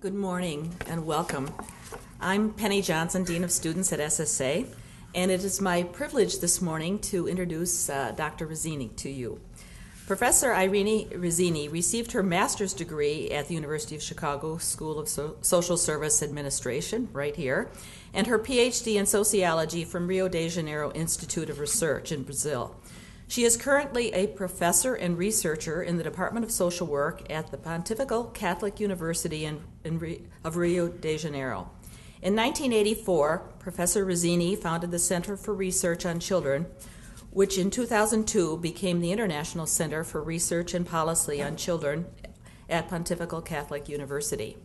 Good morning and welcome. I'm Penny Johnson, Dean of Students at SSA, and it is my privilege this morning to introduce Dr. Rizzini to you. Professor Irene Rizzini received her master's degree at the University of Chicago School of Social Service Administration, right here, and her PhD in sociology from Rio de Janiero Institute of Research in Brazil. She is currently a professor and researcher in the Department of Social Work at the Pontifical Catholic University of Rio de Janeiro. In 1984, Professor Rizzini founded the Center for Research on Children, which in 2002 became the International Center for Research and Policy on Children at Pontifical Catholic University.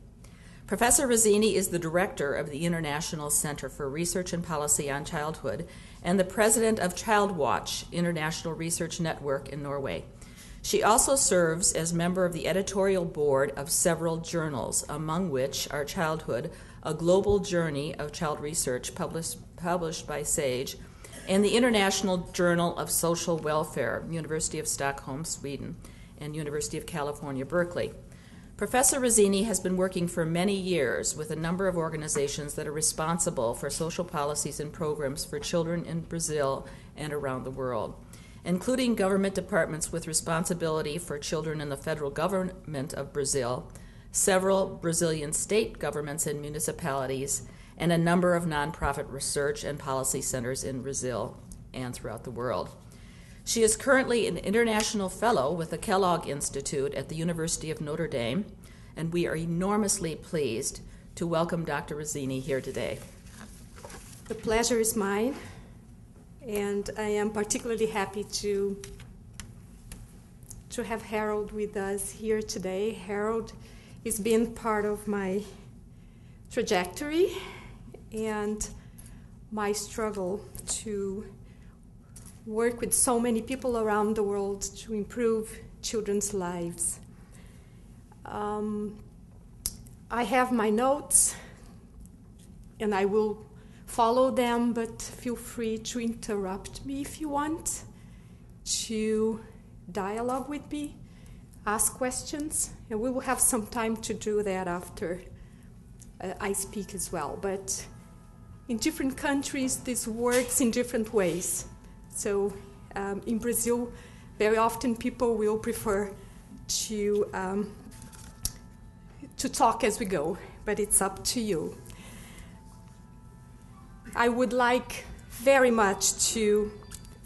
Professor Rizzini is the director of the International Center for Research and Policy on Childhood and the president of ChildWatch International Research Network in Norway. She also serves as member of the editorial board of several journals, among which are Childhood, a global journey of child research published by SAGE, and the International Journal of Social Welfare, University of Stockholm, Sweden, and University of California, Berkeley. Professor Rizzini has been working for many years with a number of organizations that are responsible for social policies and programs for children in Brazil and around the world, including government departments with responsibility for children in the federal government of Brazil, several Brazilian state governments and municipalities, and a number of nonprofit research and policy centers in Brazil and throughout the world. She is currently an international fellow with the Kellogg Institute at the University of Notre Dame, and we are enormously pleased to welcome Dr. Rizzini here today. The pleasure is mine, and I am particularly happy to have Harold with us here today. Harold has been part of my trajectory and my struggle to work with so many people around the world to improve children's lives. I have my notes, and I will follow them, but feel free to interrupt me if you want, to dialogue with me, ask questions, and we will have some time to do that after I speak as well. But in different countries, this works in different ways. So in Brazil, very often people will prefer to talk as we go, but it's up to you. I would like very much to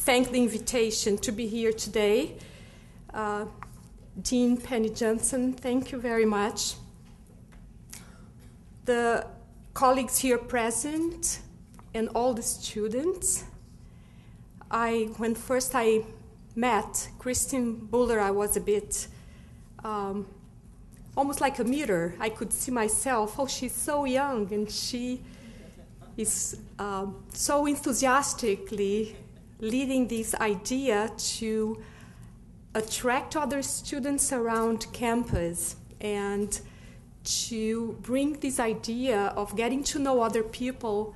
thank the invitation to be here today. Dean Penny Johnson, thank you very much. The colleagues here present and all the students. When first I met Christine Buller, I was a bit almost like a mirror. I could see myself, oh, she's so young, and she is so enthusiastically leading this idea to attract other students around campus and to bring this idea of getting to know other people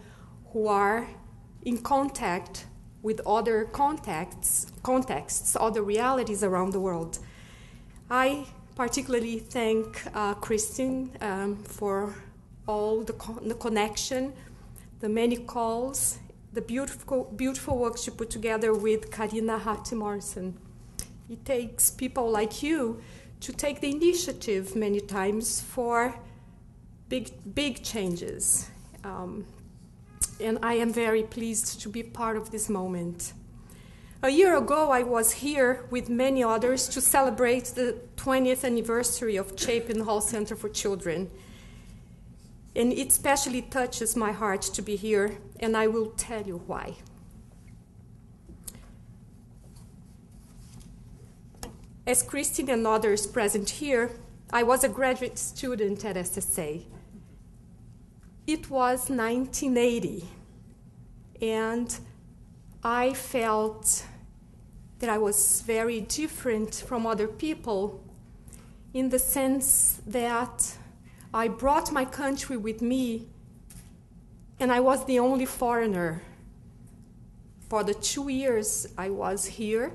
who are in contact with other contexts, other realities around the world. I particularly thank Christine for all the connection, the many calls, the beautiful work she put together with Karina Hattie-Morrison. It takes people like you to take the initiative many times for big changes. And I am very pleased to be part of this moment. A year ago, I was here with many others to celebrate the 20th anniversary of Chapin Hall Center for Children. And it especially touches my heart to be here, and I will tell you why. As Christine and others present here, I was a graduate student at SSA. It was 1980, and I felt that I was very different from other people in the sense that I brought my country with me, and I was the only foreigner. For the 2 years I was here,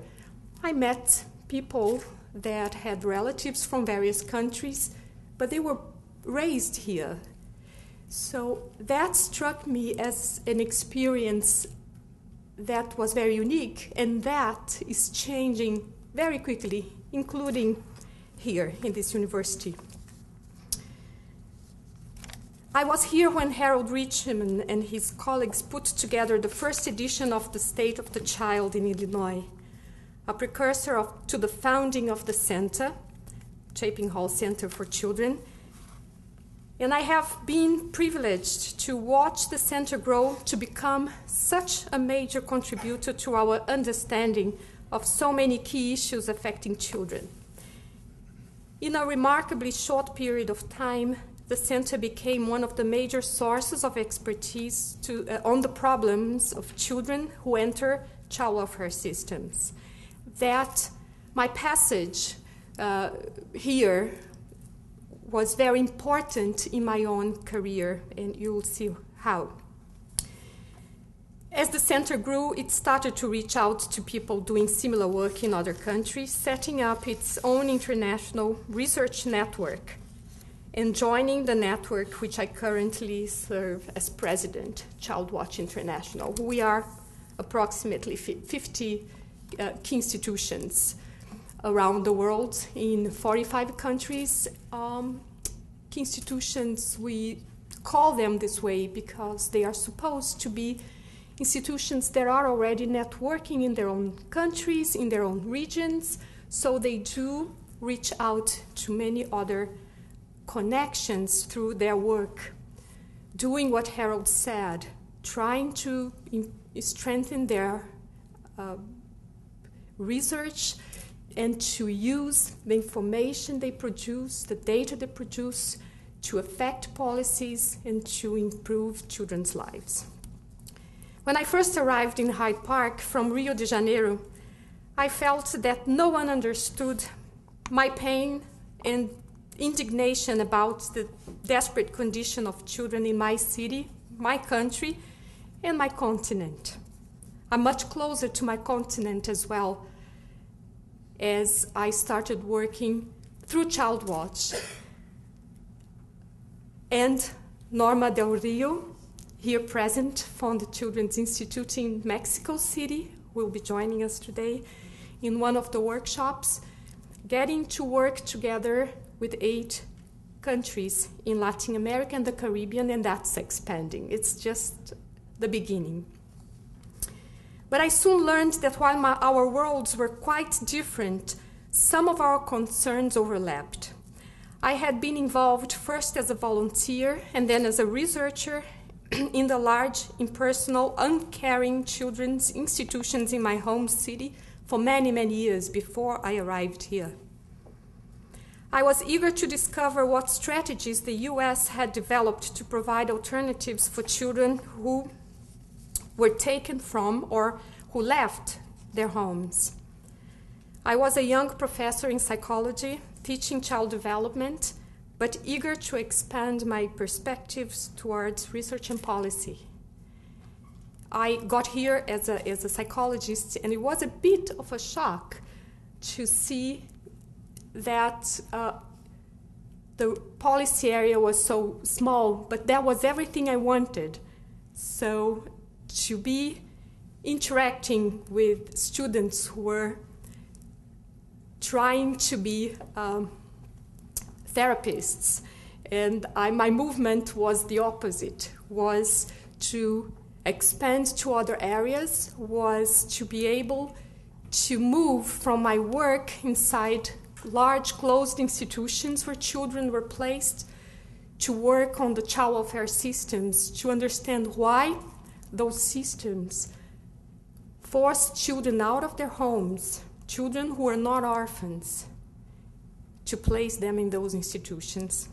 I met people that had relatives from various countries, but they were raised here. So that struck me as an experience that was very unique, and that is changing very quickly, including here in this university. I was here when Harold Richman and his colleagues put together the first edition of the State of the Child in Illinois, a precursor to the founding of the center, Chapin Hall Center for Children. And I have been privileged to watch the center grow to become such a major contributor to our understanding of so many key issues affecting children. In a remarkably short period of time, the center became one of the major sources of expertise on the problems of children who enter child welfare systems. That my passage here was very important in my own career, and you'll see how. As the center grew, it started to reach out to people doing similar work in other countries, setting up its own international research network, and joining the network which I currently serve as president, Child Watch International. We are approximately 50 key institutions around the world in 45 countries. Key institutions, we call them this way because they are supposed to be institutions that are already networking in their own countries, in their own regions, so they do reach out to many other connections through their work, doing what Harold said, trying to strengthen their research and to use the information they produce, the data they produce, to affect policies and to improve children's lives. When I first arrived in Hyde Park from Rio de Janeiro, I felt that no one understood my pain and indignation about the desperate condition of children in my city, my country, and my continent. I'm much closer to my continent as well, as I started working through Child Watch. And Norma Del Rio, here present from the Children's Institute in Mexico City, will be joining us today in one of the workshops, getting to work together with 8 countries in Latin America and the Caribbean, and that's expanding. It's just the beginning. But I soon learned that while our worlds were quite different, some of our concerns overlapped. I had been involved first as a volunteer and then as a researcher in the large, impersonal, uncaring children's institutions in my home city for many, many years before I arrived here. I was eager to discover what strategies the U.S. had developed to provide alternatives for children who were taken from or who left their homes. I was a young professor in psychology, teaching child development, but eager to expand my perspectives towards research and policy. I got here as a psychologist, and it was a bit of a shock to see that the policy area was so small, but that was everything I wanted. So to be interacting with students who were trying to be therapists, and my movement was the opposite, was to expand to other areas, was to be able to move from my work inside large closed institutions where children were placed to work on the child welfare systems, to understand why those systems forced children out of their homes, children who are not orphans, to place them in those institutions.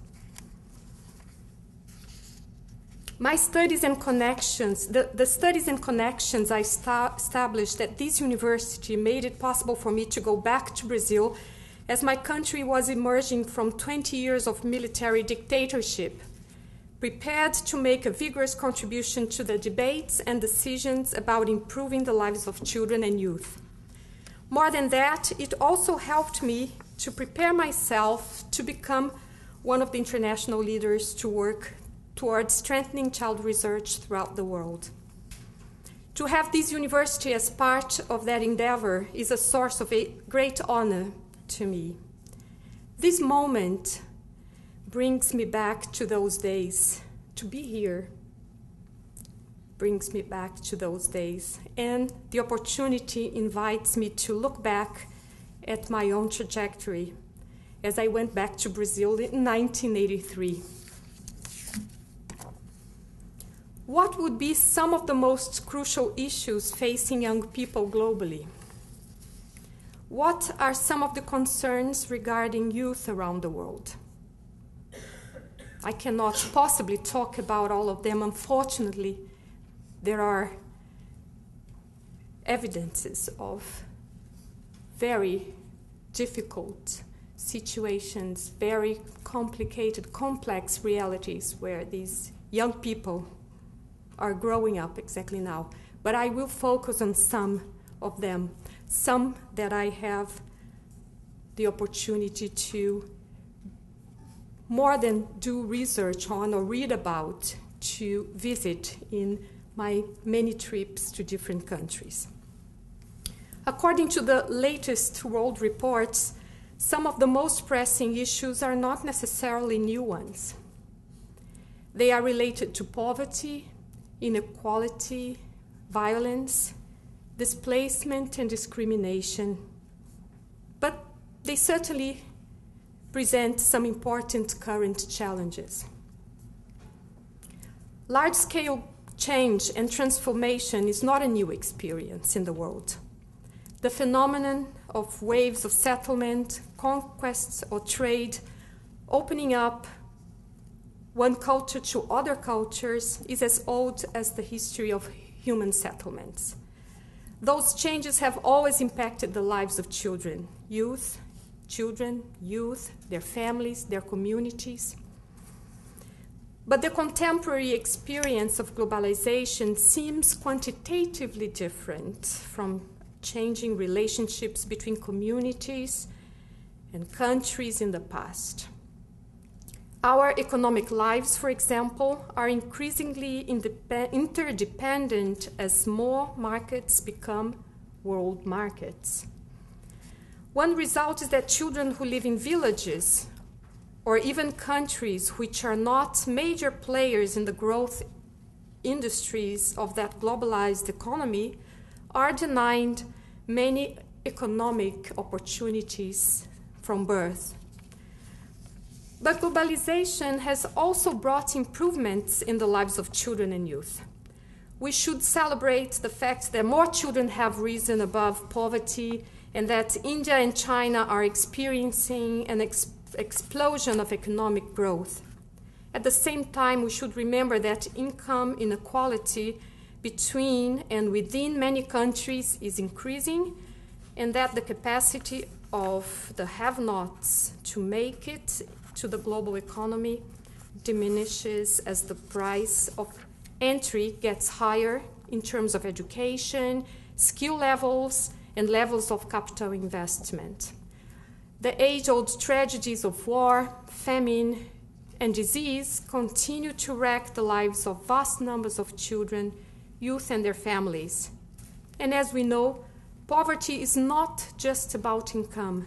My studies and connections, the studies and connections I established at this university made it possible for me to go back to Brazil as my country was emerging from 20 years of military dictatorship, prepared to make a vigorous contribution to the debates and decisions about improving the lives of children and youth. More than that, it also helped me to prepare myself to become one of the international leaders to work towards strengthening child research throughout the world. To have this university as part of that endeavor is a source of a great honor to me. This moment brings me back to those days. To be here brings me back to those days, and the opportunity invites me to look back at my own trajectory as I went back to Brazil in 1983. What would be some of the most crucial issues facing young people globally? What are some of the concerns regarding youth around the world? I cannot possibly talk about all of them. Unfortunately, there are evidences of very difficult situations, very complicated, complex realities where these young people are growing up exactly now. But I will focus on some of them, some that I have the opportunity to more than do research on or read about, to visit in my many trips to different countries. According to the latest world reports, some of the most pressing issues are not necessarily new ones. They are related to poverty, inequality, violence, displacement, and discrimination. But they certainly present some important current challenges. Large-scale change and transformation is not a new experience in the world. The phenomenon of waves of settlement, conquests, or trade opening up one culture to other cultures is as old as the history of human settlements. Those changes have always impacted the lives of children, youth, their families, their communities. But the contemporary experience of globalization seems quantitatively different from changing relationships between communities and countries in the past. Our economic lives, for example, are increasingly interdependent as more markets become world markets. One result is that children who live in villages or even countries which are not major players in the growth industries of that globalized economy are denied many economic opportunities from birth. But globalization has also brought improvements in the lives of children and youth. We should celebrate the fact that more children have risen above poverty and that India and China are experiencing an explosion of economic growth. At the same time, we should remember that income inequality between and within many countries is increasing, and that the capacity of the have-nots to make it to the global economy diminishes as the price of entry gets higher in terms of education, skill levels, and levels of capital investment. The age-old tragedies of war, famine, and disease continue to wreck the lives of vast numbers of children, youth, and their families. And as we know, poverty is not just about income.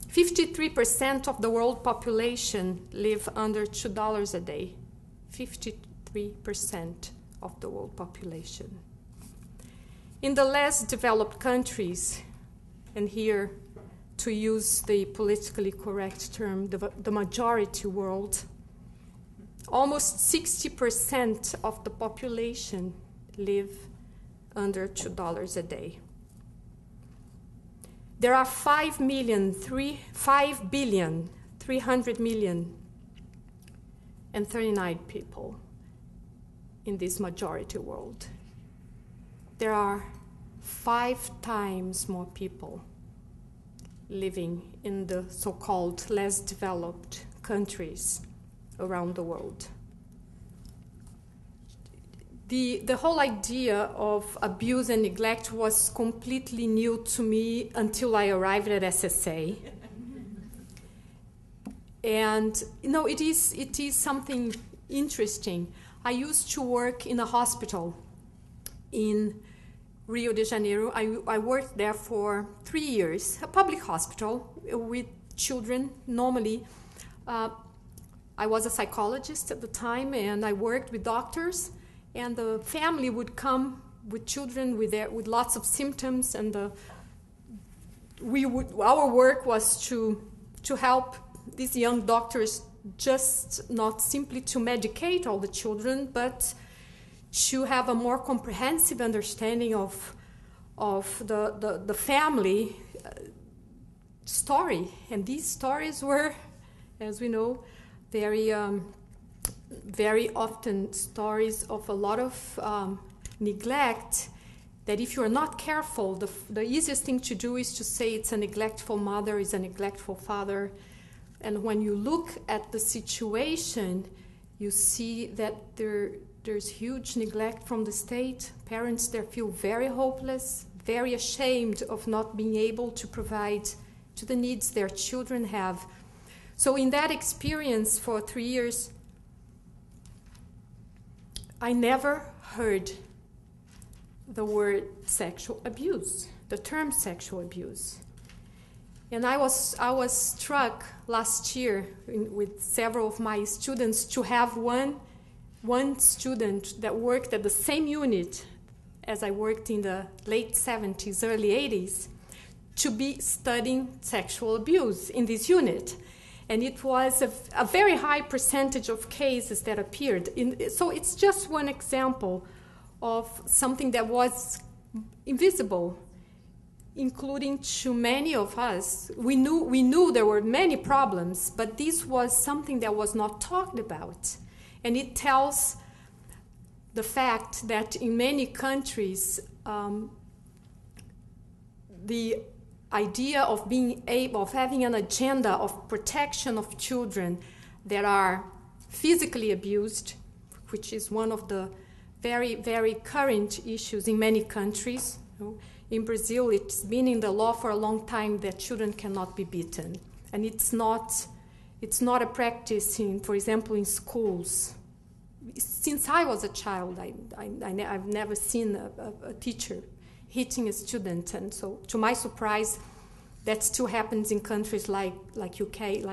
53% of the world population live under $2 a day. 53% of the world population. In the less developed countries, and here to use the politically correct term, the majority world, almost 60% of the population live under $2 a day. There are 5,300,000,039 people in this majority world. There are 5 times more people living in the so-called less developed countries around the world. The whole idea of abuse and neglect was completely new to me until I arrived at SSA. And it is something interesting. I used to work in a hospital in Rio de Janeiro. I worked there for 3 years, a public hospital with children. Normally, I was a psychologist at the time, and I worked with doctors, and the family would come with children with lots of symptoms, and our work was to help these young doctors, just not simply to medicate all the children, but to have a more comprehensive understanding of the family story. And these stories were, as we know, very often stories of a lot of neglect, that if you are not careful, the easiest thing to do is to say it's a neglectful mother, it's a neglectful father. And when you look at the situation, you see that there's huge neglect from the state. Parents there feel very hopeless, very ashamed of not being able to provide to the needs their children have. So in that experience for 3 years, I never heard the word sexual abuse, the term sexual abuse. And I was struck last year with several of my students to have one student that worked at the same unit as I worked in the late 70s, early 80s, to be studying sexual abuse in this unit. And it was a very high percentage of cases that appeared. So it's just one example of something that was invisible, including to many of us. We knew there were many problems, but this was something that was not talked about. And it tells the fact that in many countries, the idea of having an agenda of protection of children that are physically abused, which is one of the very, very current issues in many countries. In Brazil, it's been in the law for a long time that children cannot be beaten. And it's not a practice, for example, in schools. Since I was a child, I've never seen a teacher hitting a student. And so, to my surprise, that still happens in countries like UK,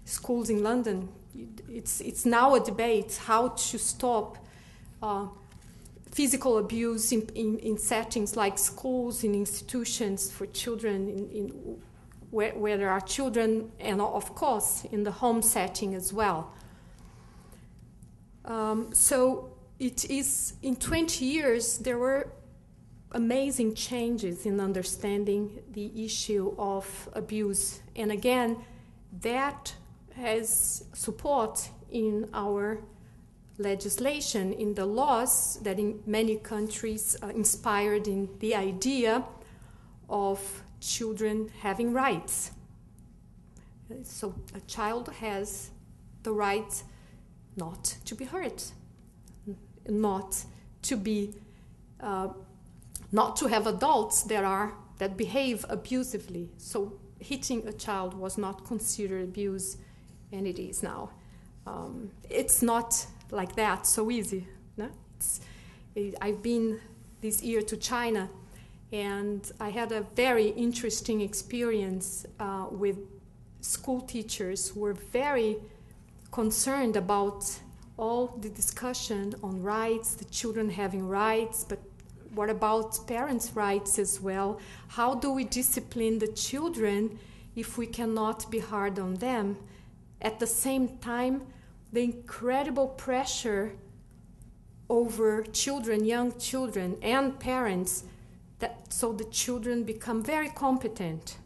schools in London. It's now a debate how to stop physical abuse in settings like schools, in institutions for children, where there are children, and of course in the home setting as well. So it is, in 20 years, there were amazing changes in understanding the issue of abuse. And again, that has support in our legislation, in the laws that in many countries inspired in the idea of children having rights. So a child has the right not to be hurt, not to have adults that behave abusively. So hitting a child was not considered abuse, and it is now. It's not like that so easy. No? I've been this year to China, and I had a very interesting experience with school teachers who were very concerned about all the discussion on rights, the children having rights, but what about parents' rights as well? How do we discipline the children if we cannot be hard on them? At the same time, the incredible pressure over children, young children, and parents, so the children become very competent.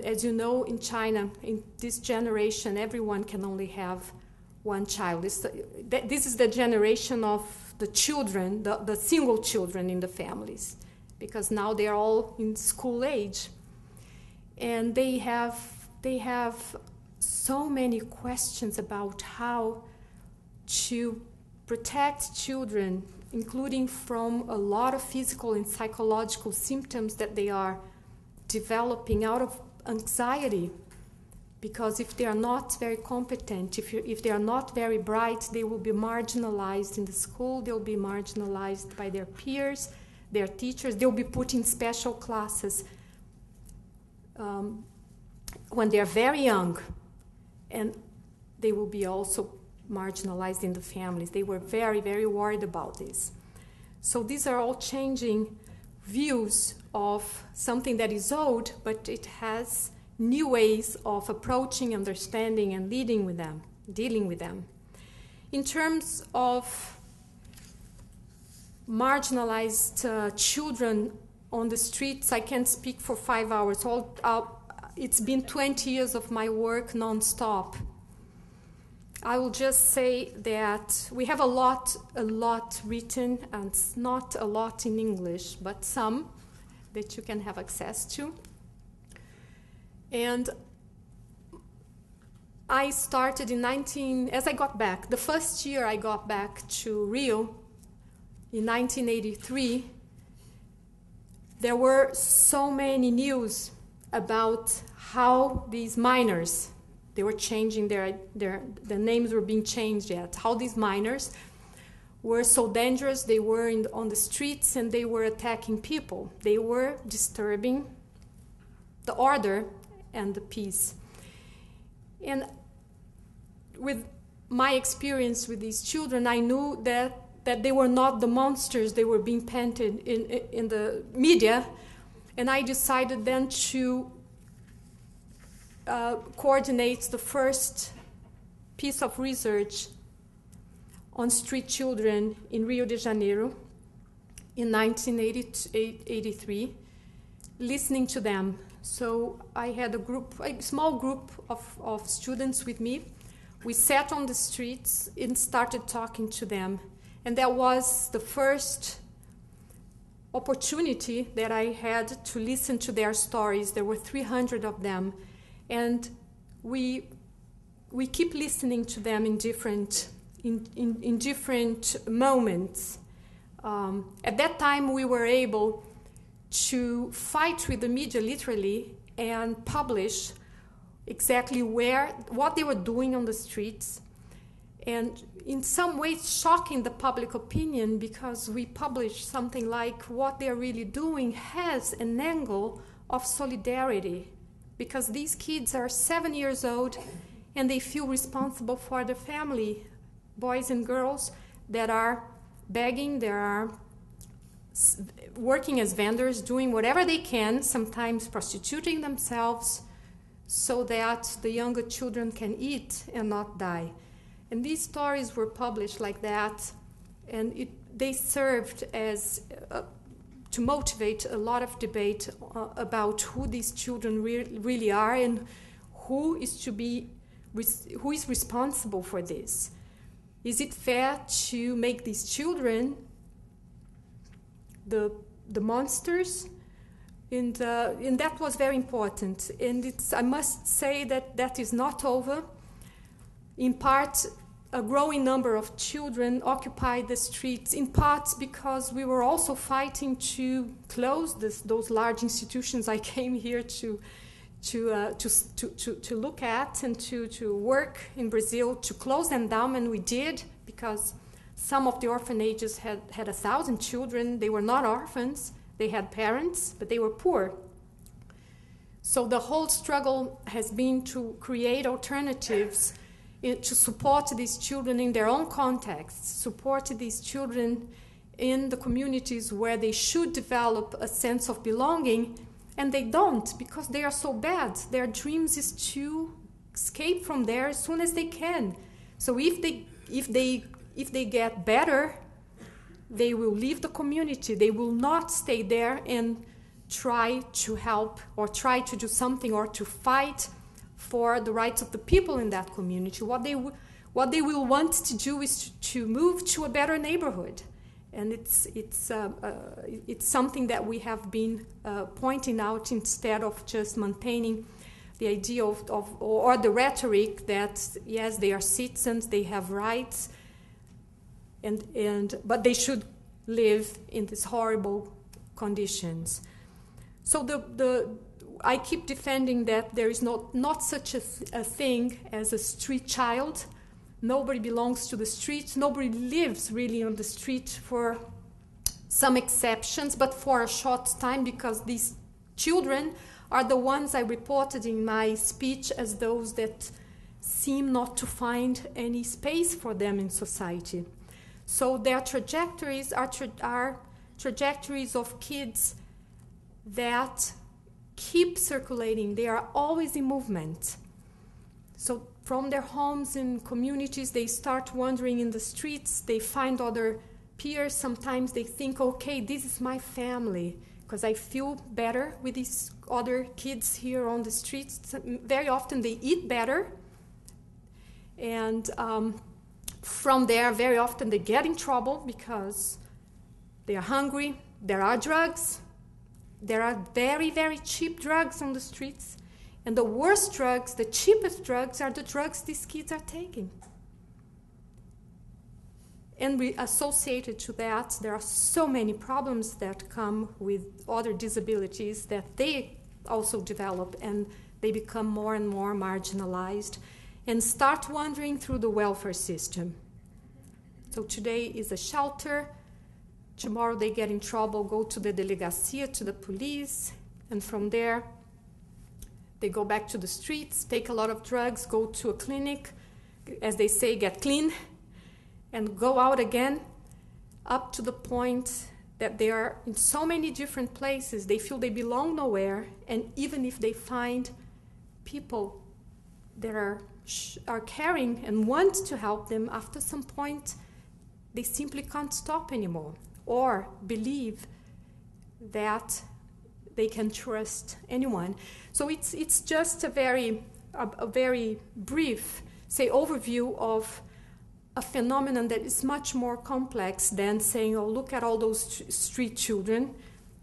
As you know, in China, in this generation, everyone can only have one child. This is the generation of the children, the single children in the families, because now they are all in school age. And they have so many questions about how to protect children, including from a lot of physical and psychological symptoms that they are developing out of anxiety, because if they are not very competent, if they are not very bright, they will be marginalized in the school, they'll be marginalized by their peers, their teachers, they'll be put in special classes when they're very young, and they will be also marginalized in the families. They were very, very worried about this. So these are all changing views of something that is old, but it has new ways of approaching, understanding, and dealing with them. In terms of marginalized children on the streets, I can't speak for 5 hours. It's been 20 years of my work nonstop. I will just say that we have a lot written, and not a lot in English, but some that you can have access to. And I started as I got back, the first year I got back to Rio in 1983, there were so many news about how these miners, they were changing their names were being changed yet, how these miners were so dangerous, they were on the streets and they were attacking people. They were disturbing the order and the peace. And with my experience with these children, I knew that they were not the monsters they were being painted in the media, and I decided then to coordinate the first piece of research on street children in Rio de Janeiro in 1983, listening to them. So I had a small group of students with me. We sat on the streets and started talking to them. And that was the first opportunity that I had to listen to their stories. There were 300 of them. And we keep listening to them in different moments. At that time, we were able to fight with the media literally and publish exactly what they were doing on the streets, and in some ways shocking the public opinion, because we published something like what they're really doing has an angle of solidarity, because these kids are 7 years old and they feel responsible for the family, boys and girls that are begging, they are working as vendors, doing whatever they can, sometimes prostituting themselves so that the younger children can eat and not die. And these stories were published like that, and they served as to motivate a lot of debate about who these children really are and who is responsible for this. Is it fair to make these children the monsters? And that was very important. And I must say that is not over. In part, a growing number of children occupied the streets, in part because we were also fighting to close those large institutions I came here to look at and to work in Brazil, to close them down, and we did, because some of the orphanages had 1,000 children. They were not orphans. They had parents, but they were poor. So the whole struggle has been to create alternatives to support these children in their own contexts, support these children in the communities where they should develop a sense of belonging, and they don't, because they are so bad. Their dreams is to escape from there as soon as they can. So if they get better, they will leave the community. They will not stay there and try to help or try to do something or to fight for the rights of the people in that community. What they will want to do is to move to a better neighborhood. And it's something that we have been pointing out, instead of just maintaining the idea or the rhetoric that, yes, they are citizens, they have rights, but they should live in these horrible conditions. So I keep defending that there is not such a thing as a street child. Nobody belongs to the street. Nobody lives really on the street, for some exceptions, but for a short time, because these children are the ones I reported in my speech as those that seem not to find any space for them in society. So their trajectories are trajectories of kids that keep circulating. They are always in movement. So from their homes and communities, they start wandering in the streets. They find other peers. Sometimes they think, okay, this is my family, because I feel better with these other kids here on the streets. Very often they eat better. And from there, very often they get in trouble because they are hungry. There are drugs. There are very, very cheap drugs on the streets. And the worst drugs, the cheapest drugs, are the drugs these kids are taking. And we associated to that, there are so many problems that come with other disabilities that they also develop, and they become more and more marginalized and start wandering through the welfare system. So today is a shelter. Tomorrow they get in trouble, go to the delegacia, to the police, and from there they go back to the streets, take a lot of drugs, go to a clinic, as they say, get clean, and go out again, up to the point that they are in so many different places, they feel they belong nowhere, and even if they find people that are caring and want to help them, after some point, they simply can't stop anymore, or believe that they can trust anyone. So it's just a very brief, say, overview of a phenomenon that is much more complex than saying, oh, look at all those street children,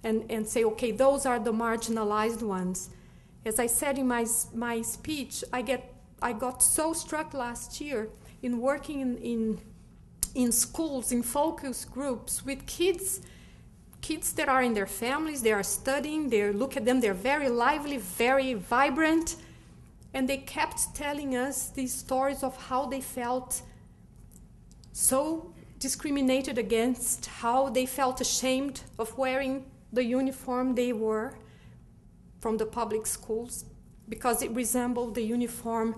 and say, okay, those are the marginalized ones. As I said in my speech, I got so struck last year in working in schools, in focus groups with kids that are in their families, they are studying, they look at them, they're very lively, very vibrant, and they kept telling us these stories of how they felt so discriminated against, how they felt ashamed of wearing the uniform they wore from the public schools, because it resembled the uniform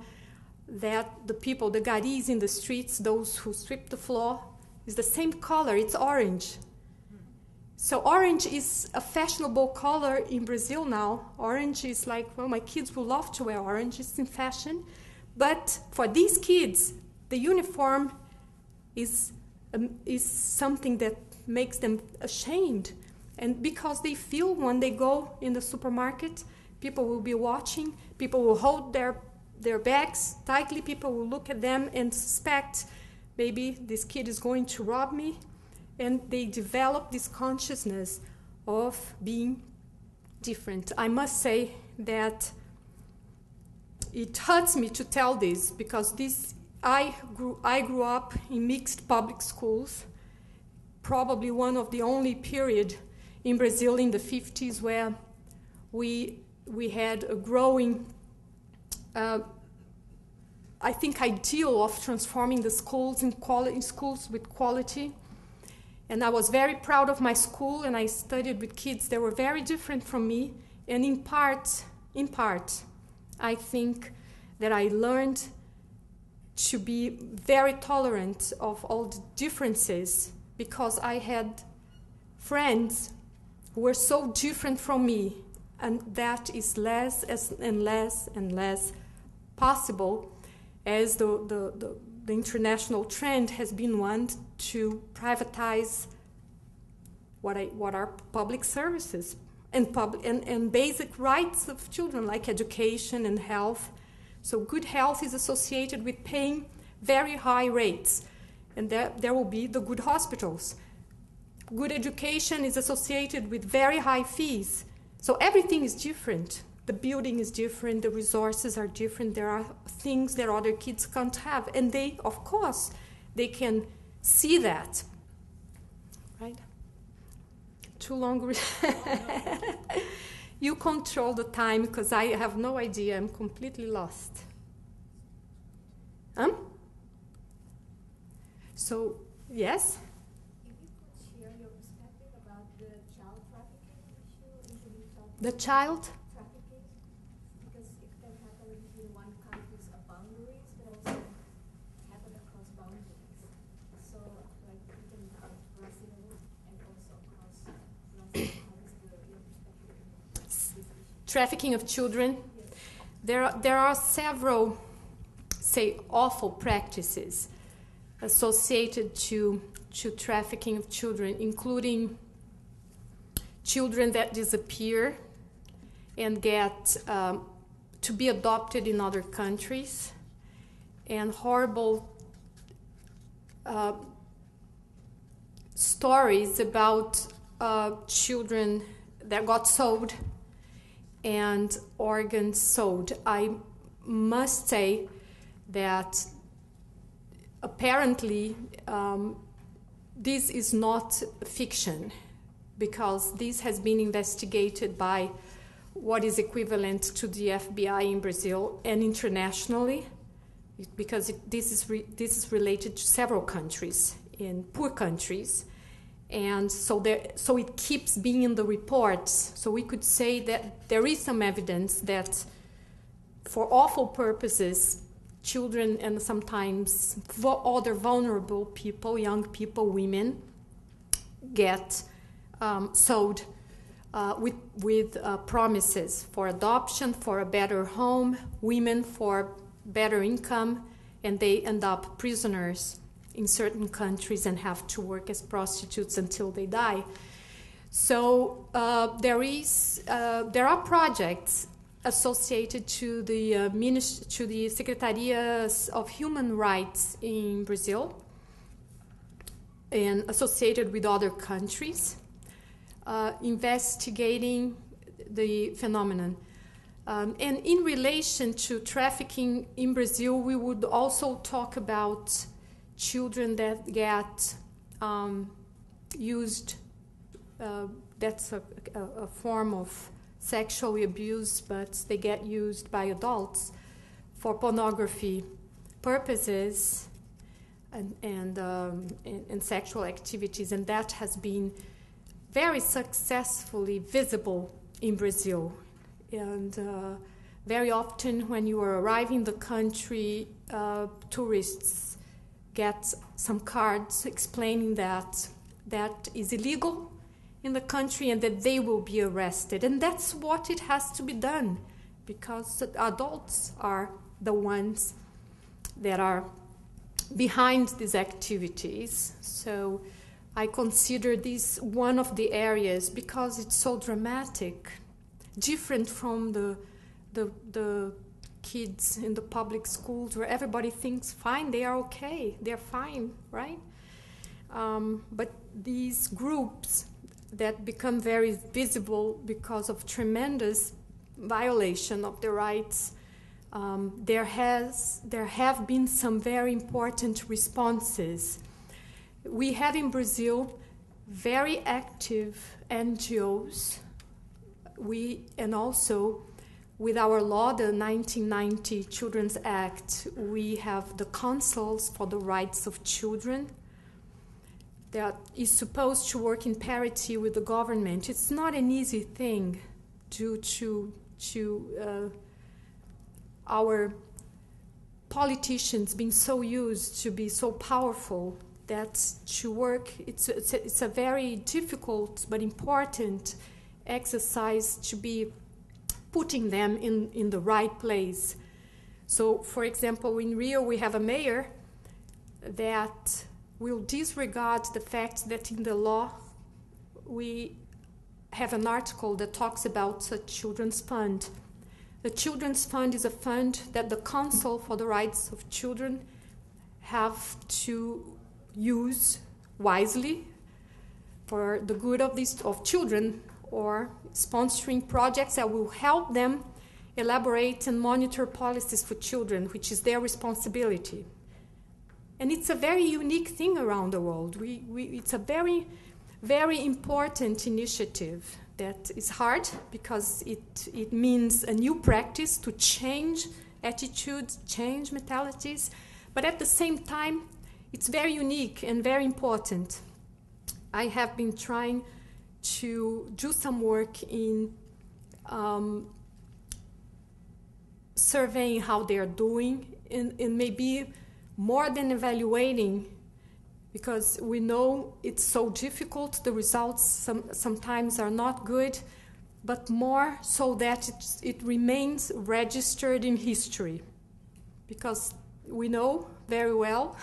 that the people, the garis in the streets, those who sweep the floor, is the same color, it's orange. So orange is a fashionable color in Brazil now. Orange is like, well, my kids will love to wear orange, it's in fashion. But for these kids, the uniform is something that makes them ashamed. And because they feel when they go in the supermarket, people will be watching, people will hold their bags tightly, people will look at them and suspect maybe this kid is going to rob me. And they develop this consciousness of being different. I must say that it hurts me to tell this, because I grew up in mixed public schools, probably one of the only period in Brazil in the 50s where we had a growing, I think, ideal of transforming the schools in schools with quality. And I was very proud of my school, and I studied with kids that were very different from me. And in part, I think that I learned to be very tolerant of all the differences, because I had friends who were so different from me, and that is less and less possible, as the international trend has been one to privatize what are public services and basic rights of children, like education and health. So good health is associated with paying very high rates, and there will be the good hospitals. Good education is associated with very high fees. So everything is different. The building is different, the resources are different, there are things that other kids can't have, and they, of course, they can see that, right? Too long. You control the time because I have no idea. I'm completely lost. So, yes? If you could share your perspective about the child trafficking issue, The child? trafficking, because it can happen within one country's boundaries, but also happen across boundaries. So, like even Brazil and also across Brazil, how is your perspective on this issue? Trafficking of children. Yes. There are several, say, awful practices associated to trafficking of children, including children that disappear and get to be adopted in other countries, and horrible stories about children that got sold and organs sold. I must say that apparently this is not fiction, because this has been investigated by what is equivalent to the FBI in Brazil and internationally, because this is related to several countries, in poor countries. And so it keeps being in the reports. So we could say that there is some evidence that for awful purposes, children and sometimes other vulnerable people, young people, women, get sold with promises for adoption, for a better home, women for better income, and they end up prisoners in certain countries and have to work as prostitutes until they die. So there are projects associated to the Secretarias of Human Rights in Brazil and associated with other countries, investigating the phenomenon. And in relation to trafficking in Brazil, we would also talk about children that get used, that's a form of sexual abuse, but they get used by adults for pornography purposes and sexual activities, and that has been very successfully visible in Brazil. And very often when you are arriving in the country, tourists get some cards explaining that is illegal in the country and that they will be arrested. And that's what it has to be done, because adults are the ones that are behind these activities. So I consider this one of the areas, because it's so dramatic, different from the kids in the public schools where everybody thinks, fine, they are okay, they're fine, right? But these groups that become very visible because of tremendous violation of the rights, there have been some very important responses. We have in Brazil very active NGOs. And also with our law, the 1990 Children's Act, we have the Councils for the Rights of Children that is supposed to work in parity with the government. It's not an easy thing due to our politicians being so used to be so powerful that to work, it's a very difficult but important exercise to be putting them in the right place. So, for example, in Rio we have a mayor that will disregard the fact that in the law we have an article that talks about a children's fund. The children's fund is a fund that the Council for the Rights of Children have to use wisely for the good of children, or sponsoring projects that will help them elaborate and monitor policies for children, which is their responsibility. And it's a very unique thing around the world. It's a very, very important initiative that is hard because it means a new practice to change attitudes, change mentalities, but at the same time, it's very unique and very important. I have been trying to do some work in surveying how they are doing, and maybe more than evaluating, because we know it's so difficult, the results sometimes are not good, but more so that it remains registered in history. Because we know very well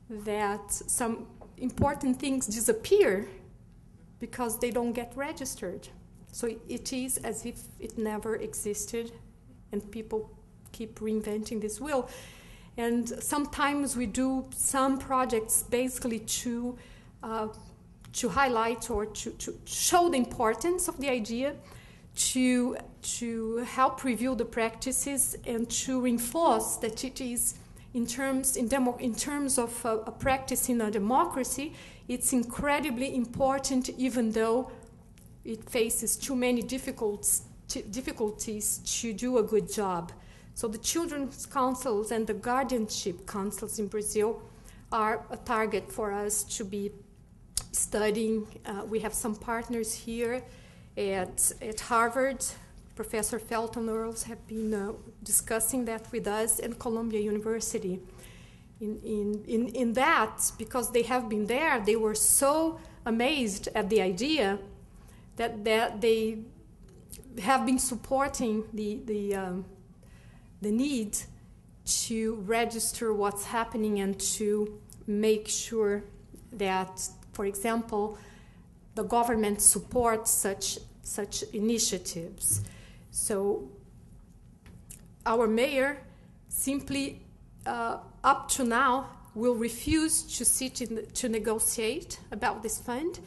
that some important things disappear because they don't get registered. So it is as if it never existed, and people keep reinventing this wheel. And sometimes we do some projects basically to highlight or to show the importance of the idea, to help review the practices, and to reinforce that it is in terms of a practice in a democracy, it's incredibly important, even though it faces too many difficulties to do a good job. So the children's councils and the guardianship councils in Brazil are a target for us to be studying. We have some partners here at Harvard. Professor Felton Earls have been discussing that with us, and Columbia University. In that, because they have been there, they were so amazed at the idea that they have been supporting the need to register what's happening and to make sure that, for example, the government supports such initiatives. So our mayor simply, up to now, will refuse to sit to negotiate about this fund.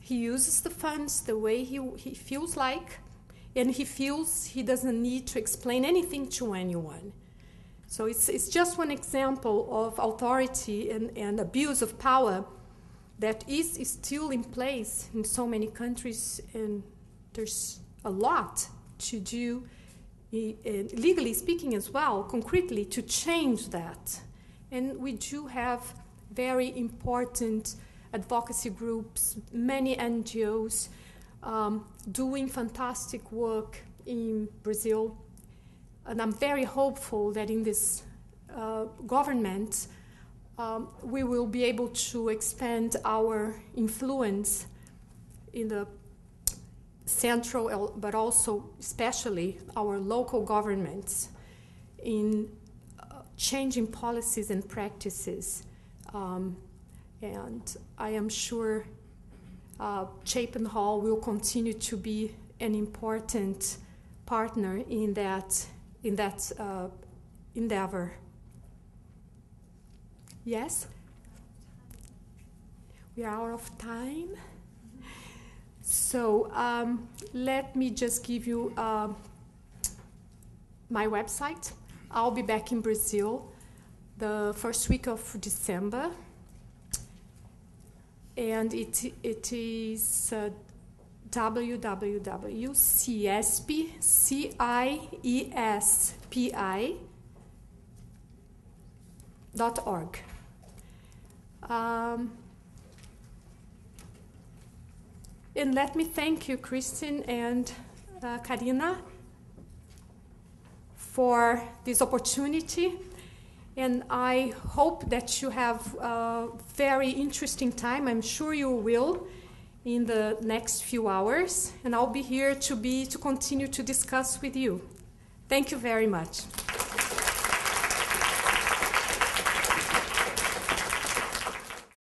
He uses the funds the way he feels like, and he feels he doesn't need to explain anything to anyone. So it's just one example of authority and abuse of power that is still in place in so many countries, and there's a lot to do, legally speaking as well, concretely, to change that. And we do have very important advocacy groups, many NGOs, doing fantastic work in Brazil. And I'm very hopeful that in this government, we will be able to expand our influence in the central, but also especially our local governments in changing policies and practices. And I am sure Chapin Hall will continue to be an important partner in that endeavor. Yes? We are out of time. So let me just give you my website. I'll be back in Brazil the first week of December. And it is www.ciespi.org. And let me thank you, Kristen and Karina, for this opportunity. And I hope that you have a very interesting time. I'm sure you will in the next few hours. And I'll be here to continue to discuss with you. Thank you very much.